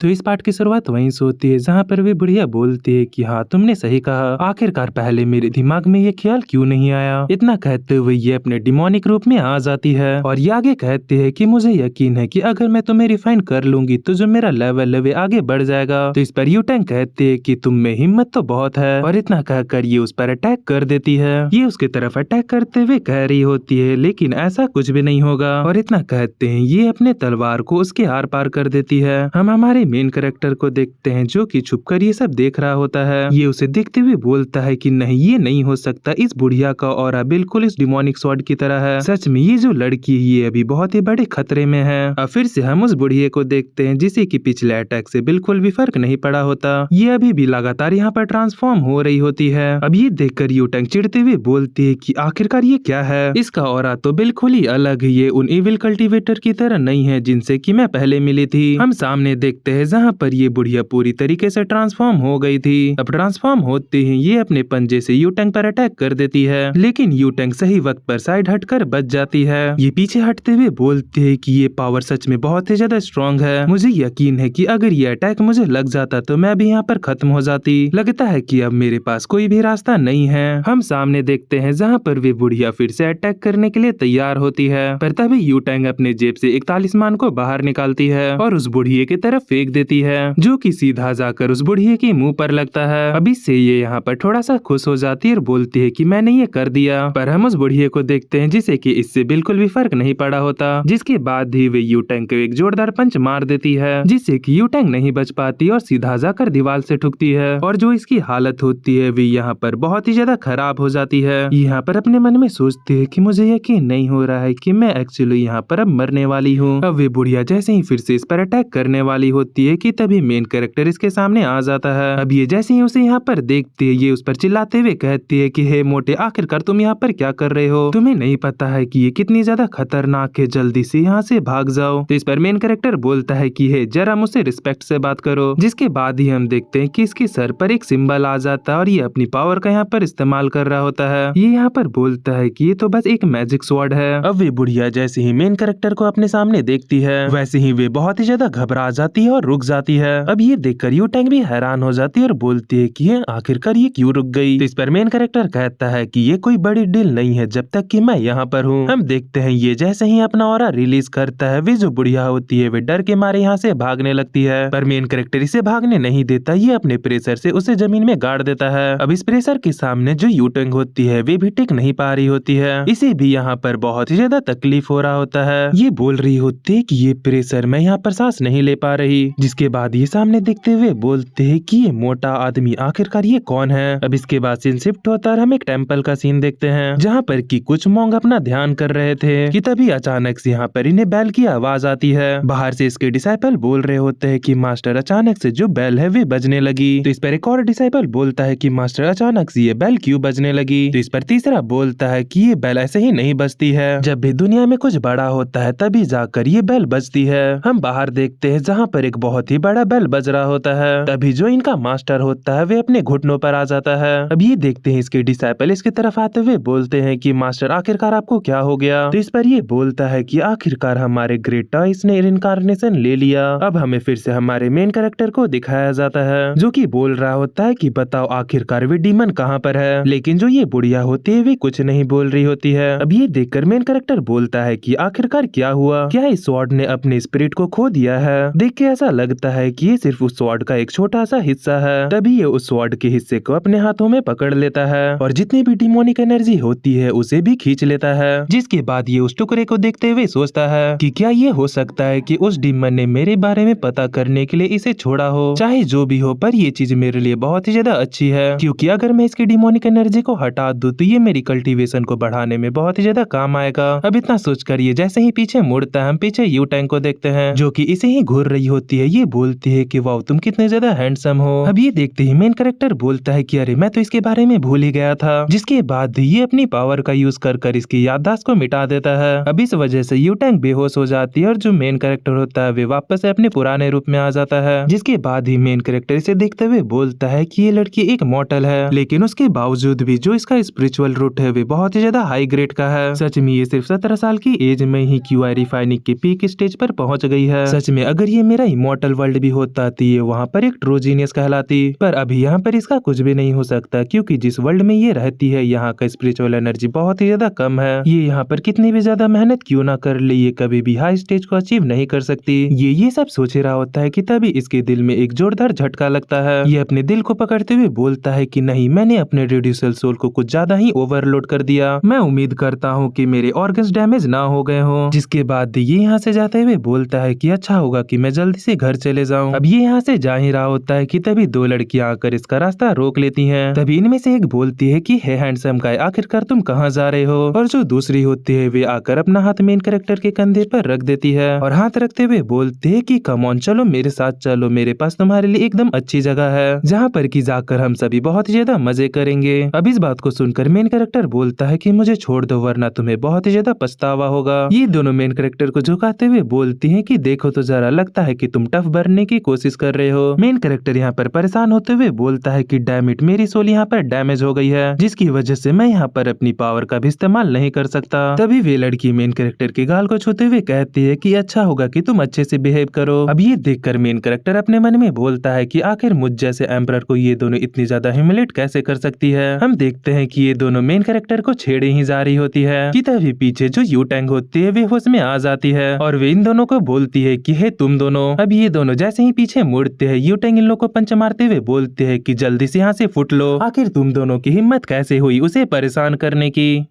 तो इस पार्ट की शुरुआत वहीं से होती है जहाँ पर वे बुढ़िया बोलती है कि हाँ तुमने सही कहा, आखिरकार पहले मेरे दिमाग में ये ख्याल क्यों नहीं आया। इतना कहते हुए ये अपने डिमोनिक रूप में आ जाती है और ये आगे कहती है कि मुझे यकीन है कि अगर मैं तुम्हें रिफाइन कर लूंगी तो जो मेरा लेवल है वे आगे बढ़ जाएगा। तो इस पर यूटैंग कहती है कि तुम में हिम्मत तो बहुत है और इतना कहकर ये उस पर अटैक कर देती है। ये उसकी तरफ अटैक करते हुए कह रही होती है लेकिन ऐसा कुछ भी नहीं होगा और इतना कहते हैं ये अपने तलवार को उसके आर पार कर देती है। हम हमारे मेन कैरेक्टर को देखते हैं जो कि छुपकर ये सब देख रहा होता है। ये उसे देखते हुए बोलता है कि नहीं ये नहीं हो सकता, इस बुढ़िया का ऑरा बिल्कुल इस डिमोनिक स्वॉर्ड की तरह है। सच में ये जो लड़की है ये अभी बहुत ही बड़े खतरे में है। अब फिर से हम उस बुढ़िया को देखते हैं जिसे कि पिछले अटैक से बिल्कुल भी फर्क नहीं पड़ा होता। ये अभी भी लगातार यहाँ पर ट्रांसफॉर्म हो रही होती है। अब ये देखकर यूटैंग चिढ़ते हुए बोलती है कि आखिरकार ये क्या है, इसका ऑरा तो बिल्कुल ही अलग है, ये उन इविल कल्टीवेटर की तरह नहीं है जिनसे कि मैं पहले मिली थी। हम सामने देखते हैं जहाँ पर ये बुढ़िया पूरी तरीके से ट्रांसफॉर्म हो गई थी। अब ट्रांसफॉर्म होते ही ये अपने पंजे से यूटैंग पर अटैक कर देती है लेकिन यूटैंग सही वक्त पर साइड हटकर बच जाती है। ये पीछे हटते हुए बोलती है कि ये पावर सच में बहुत ही ज्यादा स्ट्रॉन्ग है, मुझे यकीन है कि अगर ये अटैक मुझे लग जाता तो मैं भी यहाँ पर खत्म हो जाती। लगता है कि अब मेरे पास कोई भी रास्ता नहीं है। हम सामने देखते हैं जहाँ पर वे बुढ़िया फिर से अटैक करने के लिए तैयार होती है पर तभी यूटैंग अपने जेब से एक तालिस्मान को बाहर निकालती है और उस बुढ़िया की तरफ फेंक देती है जो कि सीधा जाकर उस बुढ़िया के मुंह पर लगता है। अभी से ये यहाँ पर थोड़ा सा खुश हो जाती है और बोलती है कि मैंने ये कर दिया। पर हम उस बुढ़िया को देखते हैं जिसे कि इससे बिल्कुल भी फर्क नहीं पड़ा होता, जिसके बाद ही वे यूटैंग को एक जोरदार पंच मार देती है जिससे कि यूटैंग नहीं बच पाती और सीधा जाकर दीवार से ठुकती है और जो इसकी हालत होती है वे यहाँ पर बहुत ही ज्यादा खराब हो जाती है। यहाँ पर अपने मन में सोचती है कि मुझे यकीन नहीं हो रहा है कि मैं एक्चुअली यहाँ पर अब मरने वाली हूँ। अब वे बुढ़िया जैसे ही फिर से इस पर अटैक करने वाली होती है कि तभी मेन कैरेक्टर इसके सामने आ जाता है। अब ये जैसे ही उसे यहाँ पर देखती है ये उस पर चिल्लाते हुए कहती है कि हे मोटे, आखिरकार तुम यहाँ पर क्या कर रहे हो, तुम्हें नहीं पता है कि ये कितनी ज्यादा खतरनाक है, जल्दी से यहाँ से भाग जाओ। तो इस पर मेन कैरेक्टर बोलता है कि हे जरा मुझसे रिस्पेक्ट से बात करो, जिसके बाद ही हम देखते हैं कि इसके सर पर एक सिंबल आ जाता है और ये अपनी पावर का यहाँ पर इस्तेमाल कर रहा होता है। ये यहाँ पर बोलता है कि ये तो बस एक मैजिक स्वॉर्ड है। अब वे बुढ़िया जैसे ही मेन कैरेक्टर को अपने सामने देखती है वैसे ही वे बहुत ही ज्यादा घबरा जाती है और रुक जाती है। अब ये देखकर यूटैंग भी हैरान हो जाती है और बोलती है कि आखिरकार ये क्यों रुक गई। तो इस पर मेन कैरेक्टर कहता है कि ये कोई बड़ी डील नहीं है जब तक कि मैं यहाँ पर हूँ। हम देखते हैं ये जैसे ही अपना ऑरा रिलीज करता है वे जो बुढ़िया होती है वे डर के मारे यहाँ से भागने लगती है पर मेन कैरेक्टर इसे भागने नहीं देता, ये अपने प्रेशर से उसे जमीन में गाड़ देता है। अब इस प्रेशर के सामने जो यूटैंग होती है वे भी टिक नहीं पा रही होती है, इसे भी यहाँ पर बहुत ही ज्यादा तकलीफ हो रहा होता है। ये बोल रही होती है कि ये प्रेशर मैं यहाँ पर सांस नहीं ले पा रही, जिसके बाद ये सामने देखते हुए बोलते हैं कि ये मोटा आदमी आखिरकार ये कौन है। अब इसके बाद सीन शिफ्ट होता है, हम एक टेम्पल का सीन देखते हैं जहाँ पर कि कुछ मोंग अपना ध्यान कर रहे थे कि तभी अचानक से यहाँ पर इन्हें बैल की आवाज आती है। बाहर से इसके डिसाइपल बोल रहे होते हैं कि मास्टर अचानक से जो बैल है वे बजने लगी। तो इस पर एक और डिसाइपल बोलता है कि मास्टर अचानक से ये बैल क्यों बजने लगी। तो इस पर तीसरा बोलता है कि ये बैल ऐसे ही नहीं बजती है, जब भी दुनिया में कुछ बड़ा होता है तभी जाकर ये बैल बजती है। हम बाहर देखते हैं जहाँ पर एक बहुत ही बड़ा बैल बज रहा होता है, तभी जो इनका मास्टर होता है वे अपने घुटनों पर आ जाता है। अब ये देखते हैं इसके डिसाइपल इसकी तरफ आते हुए बोलते हैं कि मास्टर आखिरकार आपको क्या हो गया। तो इस पर ये बोलता है कि आखिरकार हमारे ग्रेट टॉयज ने इनकारनेशन ले लिया। अब हमें फिर से हमारे मेन कैरेक्टर को दिखाया जाता है जो कि बोल रहा होता है कि बताओ आखिरकार वे डीमन कहाँ पर है, लेकिन जो ये बुढ़िया होती है वे कुछ नहीं बोल रही होती है। अब ये देखकर मेन कैरेक्टर बोलता है कि आखिरकार क्या हुआ, क्या इस स्वॉर्ड ने अपने स्पिरिट को खो दिया है। देख के ऐसा लगता है कि ये सिर्फ उस स्वॉर्ड का एक छोटा सा हिस्सा है, तभी ये उस स्वॉर्ड के हिस्से को अपने हाथों में पकड़ लेता है और जितनी भी डिमोनिक एनर्जी होती है उसे भी खींच लेता है। जिसके बाद ये उस टुकड़े को देखते हुए सोचता है कि क्या ये हो सकता है कि उस डीमन ने मेरे बारे में पता करने के लिए इसे छोड़ा हो। चाहे जो भी हो पर ये चीज मेरे लिए बहुत ही ज्यादा अच्छी है, क्योंकि अगर मैं इसकी डिमोनिक एनर्जी को हटा दूं तो ये मेरी कल्टीवेशन को बढ़ाने में बहुत ही ज्यादा काम आएगा। अब इतना सोचकर ये जैसे ही पीछे मुड़ता है हम पीछे यूटैंग को देखते हैं जो कि इसे ही घूर रही होती है। ये बोलती है कि वाओ तुम कितने ज्यादा हैंडसम हो। अब ये देखते ही मेन कैरेक्टर बोलता है कि अरे मैं तो इसके बारे में भूल ही गया था, जिसके बाद ये अपनी पावर का यूज कर इसकी याददाश्त को मिटा देता है। अब इस वजह से यूटैंग बेहोश हो जाती है और जो मेन कैरेक्टर होता है वे वापस अपने पुराने रूप में आ जाता है। जिसके बाद ही मेन कैरेक्टर इसे देखते हुए बोलता है कि ये लड़की एक मॉर्टल है, लेकिन उसके बावजूद भी जो इसका स्पिरिचुअल रूट है वे बहुत ही ज्यादा हाई ग्रेड का है। सच में ये सिर्फ 17 साल की एज में ही क्यूआई रिफाइनिंग के पीक स्टेज पर पहुंच गई है। सच में अगर ये मेरा इमॉर्टल वर्ल्ड भी होता तो ये वहाँ पर एक ट्रू जीनियस कहलाती, पर अभी यहाँ पर इसका कुछ भी नहीं हो सकता क्योंकि जिस वर्ल्ड में ये रहती है यहाँ का स्पिरिचुअल एनर्जी बहुत ही ज्यादा कम है। ये यहाँ पर कितनी भी ज्यादा मेहनत क्यों ना कर ले ये कभी भी हाई स्टेज को अचीव नहीं कर सकती। ये सब सोच रहा होता है कि तभी इसके दिल में एक जोरदार झटका लगता है। ये अपने दिल को पकड़ते हुए बोलता है कि नहीं, मैंने अपने रेड्यूसल सोल को कुछ ज्यादा ही ओवरलोड कर दिया। मैं उम्मीद करता हूँ कि मेरे ऑर्गन्स डैमेज ना हो गए हों। जिसके बाद ये यहाँ से जाते हुए बोलता है कि अच्छा होगा कि मैं जल्दी से घर चले जाऊँ। अब ये यहाँ से जा ही रहा होता है कि तभी दो लड़कियां आकर इसका रास्ता रोक लेती हैं। तभी इनमें से एक बोलती है कि हे हैंडसम गाय, आखिरकार तुम कहाँ जा रहे हो? और जो दूसरी होती है वे आकर अपना हाथ मेन कैरेक्टर के कंधे पर रख देती है और हाथ रखते हुए बोलते है कि कम ऑन, चलो मेरे साथ चलो, मेरे पास तुम्हारे लिए एकदम अच्छी जगह है जहाँ पर कि जाकर हम सभी बहुत ही ज्यादा मजे करेंगे। अब इस बात को सुनकर मेन कैरेक्टर बोलता है कि मुझे छोड़ दो वरना तुम्हें बहुत ही ज्यादा पछतावा होगा। ये दोनों मेन कैरेक्टर को झुकाते हुए बोलती हैं कि देखो तो जरा, लगता है कि तुम टफ बनने की कोशिश कर रहे हो। मेन कैरेक्टर यहाँ पर परेशान होते हुए बोलता है कि डैम इट, मेरी सोल यहाँ पर डैमेज हो गई है जिसकी वजह से मैं यहाँ पर अपनी पावर का भी इस्तेमाल नहीं कर सकता। तभी वे लड़की मेन कैरेक्टर के गाल को छूते हुए कहती है कि अच्छा होगा कि तुम अच्छे से बिहेव करो। अब ये देखकर मेन कैरेक्टर अपने मन में बोलता है कि आखिर मुझ जैसे एम्परर को ये दोनों इतनी ज्यादा ह्यूमिलेट कैसे कर सकती है। हम देखते हैं कि ये दोनों मेन कैरेक्टर को छेड़े ही जा रही होती है कि तभी पीछे जो यू टैंग होती है वे होश में आ जाती है और वे इन दोनों को बोलती है कि हे तुम दोनों। अब ये दोनों जैसे ही पीछे मुड़ते हैं यू टैंग इन लोगों को पंच मारते हुए बोलते हैं कि जल्दी से यहाँ से फुट लो। आखिर तुम दोनों की हिम्मत कैसे हुई उसे परेशान करने की?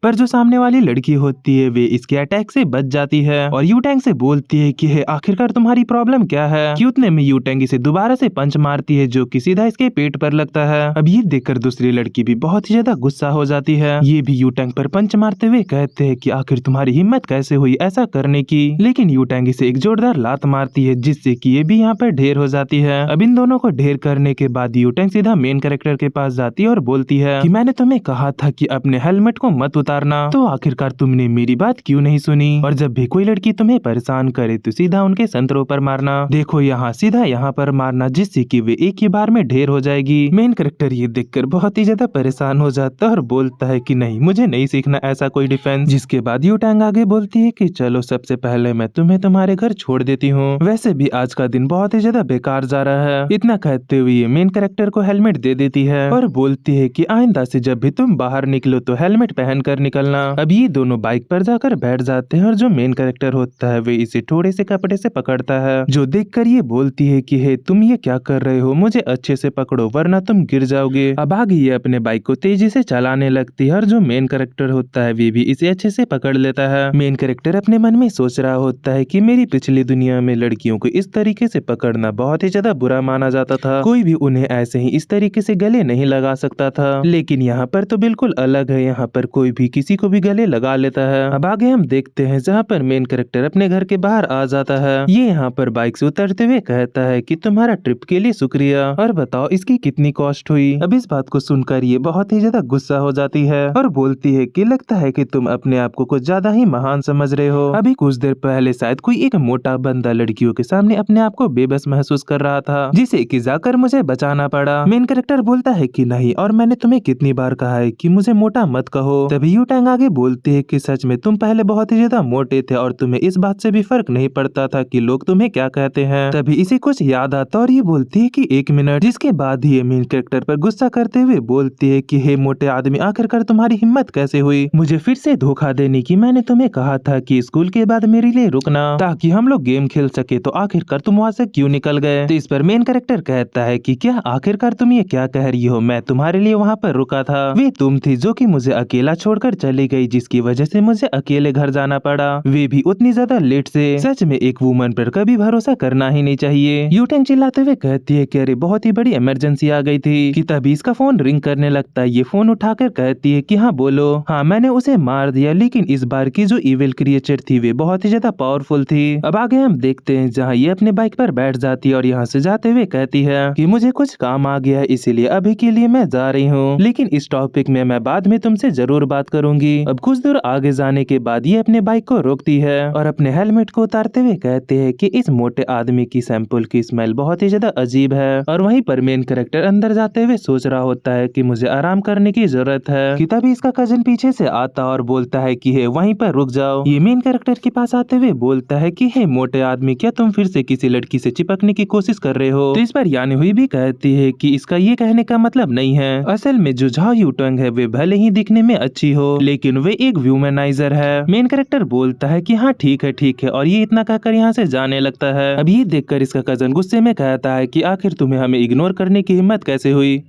पर जो सामने वाली लड़की होती है वे इसके अटैक से बच जाती है और यूटैंग से बोलती है कि हे आखिरकार तुम्हारी प्रॉब्लम क्या है? कि उतने में यूटैंग इसे दोबारा से पंच मारती है जो कि सीधा इसके पेट पर लगता है। अब ये देखकर दूसरी लड़की भी बहुत ही ज्यादा गुस्सा हो जाती है। ये भी यूटैंग पर पंच मारते हुए कहते हैं कि आखिर तुम्हारी हिम्मत कैसे हुई ऐसा करने की? लेकिन यूटैंग इसे एक जोरदार लात मारती है जिससे कि ये भी यहाँ पर ढेर हो जाती है। अब इन दोनों को ढेर करने के बाद यूटैंग सीधा मेन कैरेक्टर के पास जाती है और बोलती है कि मैंने तुम्हें कहा था कि अपने हेलमेट को मत उतारना, तो आखिरकार तुमने मेरी बात क्यों नहीं सुनी? और जब भी कोई लड़की तुम्हें परेशान करे तो सीधा उनके संतरों पर मारना। देखो यहाँ सीधा यहाँ पर मारना जिससे कि वे एक ही बार में ढेर हो जाएगी। मेन कैरेक्टर ये देखकर बहुत ही ज्यादा परेशान हो जाता है और बोलता है कि नहीं, मुझे नहीं सीखना ऐसा कोई डिफेंस। जिसके बाद यूटैंग आगे बोलती है कि चलो सबसे पहले मैं तुम्हें तुम्हारे घर छोड़ देती हूँ, वैसे भी आज का दिन बहुत ही ज्यादा बेकार जा रहा है। इतना कहते हुए मेन कैरेक्टर को हेलमेट दे देती है और बोलती है कि आइंदा से जब भी तुम बाहर निकलो तो हेलमेट पहन कर निकलना। अब ये दोनों बाइक पर जाकर बैठ जाते हैं और जो मेन कैरेक्टर होता है वे इसे थोड़े से कपड़े से पकड़ता है, जो देखकर ये बोलती है कि हे तुम ये क्या कर रहे हो, मुझे अच्छे से पकड़ो वरना तुम गिर जाओगे। अब आगे ये अपने बाइक को तेजी से चलाने लगती है और जो मेन कैरेक्टर होता है वे भी इसे अच्छे से पकड़ लेता है। मेन कैरेक्टर अपने मन में सोच रहा होता है कि मेरी पिछली दुनिया में लड़कियों को इस तरीके से पकड़ना बहुत ही ज्यादा बुरा माना जाता था, कोई भी उन्हें ऐसे ही इस तरीके से गले नहीं लगा सकता था, लेकिन यहाँ पर तो बिल्कुल अलग है, यहाँ पर कोई भी किसी को भी गले लगा लेता है। अब आगे हम देखते हैं जहाँ पर मेन कैरेक्टर अपने घर के बाहर आ जाता है। ये यहाँ पर बाइक से उतरते हुए कहता है कि तुम्हारा ट्रिप के लिए शुक्रिया और बताओ इसकी कितनी कॉस्ट हुई। अब इस बात को सुनकर ये बहुत ही ज्यादा गुस्सा हो जाती है और बोलती है कि लगता है कि तुम अपने आप को कुछ ज्यादा ही महान समझ रहे हो। अभी कुछ देर पहले शायद कोई एक मोटा बंदा लड़कियों के सामने अपने आप को बेबस महसूस कर रहा था जिसे कि जाकर मुझे बचाना पड़ा। मेन कैरेक्टर बोलता है कि नहीं, और मैंने तुम्हें कितनी बार कहा है कि मुझे मोटा मत कहो। तभी यूटैंग आगे बोलती है कि सच में तुम पहले बहुत ही ज्यादा मोटे थे और तुम्हें इस बात से भी फर्क नहीं पड़ता था कि लोग तुम्हें क्या कहते हैं। तभी इसे कुछ याद आता और ये बोलती है कि 1 मिनट। जिसके बाद ही मेन कैरेक्टर पर गुस्सा करते हुए बोलती है कि हे मोटे आदमी, आखिरकार तुम्हारी हिम्मत कैसे हुई मुझे फिर से धोखा देने की? मैंने तुम्हें कहा था कि स्कूल के बाद मेरे लिए रुकना ताकि हम लोग गेम खेल सके, तो आखिरकार तुम वहाँ से क्यों निकल गए? तो इस पर मेन कैरेक्टर कहता है कि क्या आखिरकार तुम ये क्या कह रही हो, मैं तुम्हारे लिए वहाँ पर रुका था, वे तुम थी जो कि मुझे अकेला छोड़कर चली गई जिसकी वजह से मुझे अकेले घर जाना पड़ा, वे भी उतनी ज्यादा लेट से। सच में एक वुमन पर कभी भरोसा करना ही नहीं चाहिए। यूटैंग चिल्लाते हुए कहती है कि अरे बहुत ही बड़ी इमरजेंसी आ गई थी कि तभी इसका फोन रिंग करने लगता है। ये फोन उठाकर कहती है कि हाँ बोलो। हाँ मैंने उसे मार दिया, लेकिन इस बार की जो इविल क्रिएचर थी वे बहुत ही ज्यादा पावरफुल थी। अब आगे हम देखते हैं जहाँ ये अपने बाइक पर बैठ जाती है और यहाँ से जाते हुए कहती है कि मुझे कुछ काम आ गया है इसीलिए अभी के लिए मैं जा रही हूँ, लेकिन इस टॉपिक में मैं बाद में तुमसे जरूर बात करूंगी। अब कुछ दूर आगे जाने के बाद ये अपने बाइक को रोकती है और अपने हेलमेट को उतारते हुए कहते हैं कि इस मोटे आदमी की सैंपल की स्मेल बहुत ही ज्यादा अजीब है। और वहीं पर मेन कैरेक्टर अंदर जाते हुए सोच रहा होता है कि मुझे आराम करने की जरूरत है कि तभी इसका कजिन पीछे से आता और बोलता है कि हे वहीं पर रुक जाओ। ये मेन कैरेक्टर के पास आते हुए बोलता है कि हे मोटे आदमी, क्या तुम फिर से किसी लड़की से चिपकने की कोशिश कर रहे हो? तो इस पर यानी हुई भी कहती है कि इसका ये कहने का मतलब नहीं है। असल में जो झाओ यूटंग है वे भले ही दिखने में अच्छी हो लेकिन वे एक व्यूमनाइजर है। मेन कैरेक्टर बोलता है कि हाँ ठीक है और ये इतना कहकर यहाँ से जाने लगता है। अब ये देखकर इसका कजन गुस्से में कहता है कि आखिर तुम्हें हमें इग्नोर करने की हिम्मत कैसे हुई?